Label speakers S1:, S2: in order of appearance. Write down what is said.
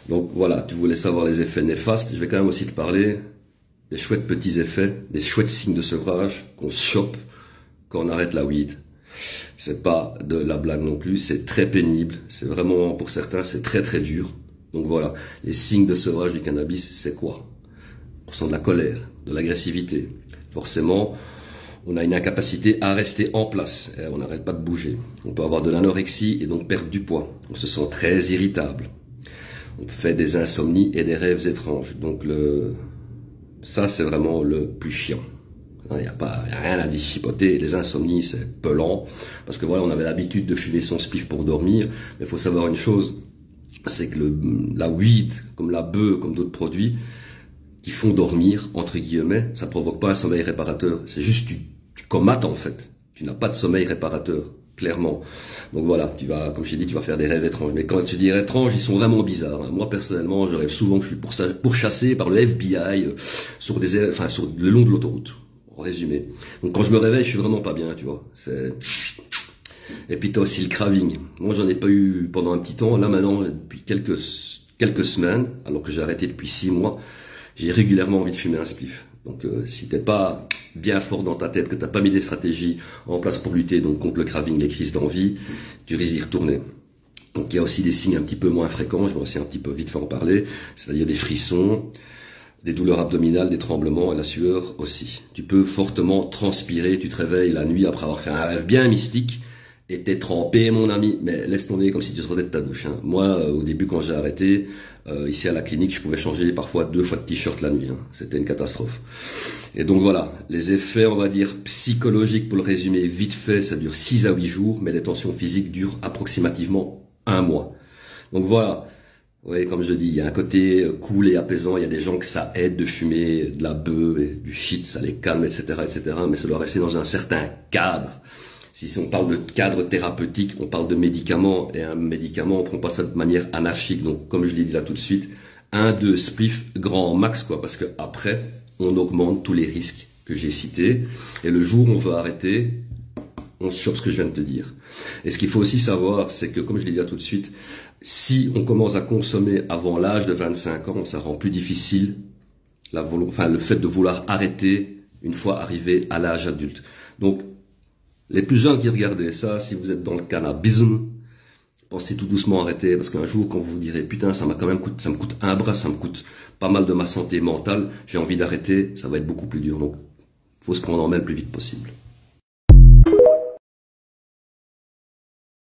S1: Donc voilà, tu voulais savoir les effets néfastes. Je vais quand même aussi te parler des chouettes petits effets, des chouettes signes de sevrage qu'on se chope quand on arrête la weed. C'est pas de la blague non plus, c'est très pénible. C'est vraiment, pour certains, c'est très très dur. Donc voilà, les signes de sevrage du cannabis, c'est quoi? On ressent de la colère, de l'agressivité. Forcément, on a une incapacité à rester en place. Et on n'arrête pas de bouger. On peut avoir de l'anorexie et donc perdre du poids. On se sent très irritable. On fait des insomnies et des rêves étranges. Donc ça, c'est vraiment le plus chiant. Il n'y a rien à dischipoter. Les insomnies, c'est pelant. Parce que voilà, on avait l'habitude de fumer son spliff pour dormir. Mais il faut savoir une chose, c'est que la weed, comme la bœuf, comme d'autres produits, qui font dormir, entre guillemets, ça provoque pas un sommeil réparateur. C'est juste, tu comates en fait. Tu n'as pas de sommeil réparateur, clairement. Donc voilà, tu vas, comme je t'ai dit, tu vas faire des rêves étranges. Mais quand je dis étranges, ils sont vraiment bizarres. Hein. Moi, personnellement, je rêve souvent que je suis pourchassé par le FBI sur le long de l'autoroute. En résumé. Donc quand je me réveille, je suis vraiment pas bien, tu vois. Et puis t'as aussi le craving. Moi, j'en ai pas eu pendant un petit temps. Là, maintenant, depuis quelques semaines, alors que j'ai arrêté depuis 6 mois, j'ai régulièrement envie de fumer un spliff. Donc si t'es pas bien fort dans ta tête, que t'as pas mis des stratégies en place pour lutter donc contre le craving, les crises d'envie, tu risques d'y retourner. Donc il y a aussi des signes un petit peu moins fréquents, je vais aussi un petit peu vite fait en parler, c'est-à-dire des frissons, des douleurs abdominales, des tremblements et la sueur aussi. Tu peux fortement transpirer, tu te réveilles la nuit après avoir fait un rêve bien mystique et t'es trempé mon ami, mais laisse tomber comme si tu sortais de ta douche. Hein. Moi au début quand j'ai arrêté, ici à la clinique, je pouvais changer parfois 2 fois de t-shirt la nuit. Hein. C'était une catastrophe. Et donc voilà, les effets, on va dire, psychologiques, pour le résumer vite fait, ça dure 6 à 8 jours, mais les tensions physiques durent approximativement 1 mois. Donc voilà, ouais, comme je dis, il y a un côté cool et apaisant, il y a des gens que ça aide de fumer de la bœuf et du shit, ça les calme, etc., etc., mais ça doit rester dans un certain cadre. Si on parle de cadre thérapeutique, on parle de médicaments, et un médicament, on prend pas ça de manière anarchique. Donc, comme je l'ai dit là tout de suite, 1-2 spliff grand max, quoi, parce que après, on augmente tous les risques que j'ai cités, et le jour où on veut arrêter, on se chope ce que je viens de te dire. Et ce qu'il faut aussi savoir, c'est que, comme je l'ai dit là tout de suite, si on commence à consommer avant l'âge de 25 ans, ça rend plus difficile le fait de vouloir arrêter une fois arrivé à l'âge adulte. Donc, les plus jeunes qui regardez ça, si vous êtes dans le cannabisme, pensez tout doucement à arrêter, parce qu'un jour, quand vous vous direz, putain, ça me coûte un bras, ça me coûte pas mal de ma santé mentale, j'ai envie d'arrêter, ça va être beaucoup plus dur. Donc, faut se prendre en main le plus vite possible.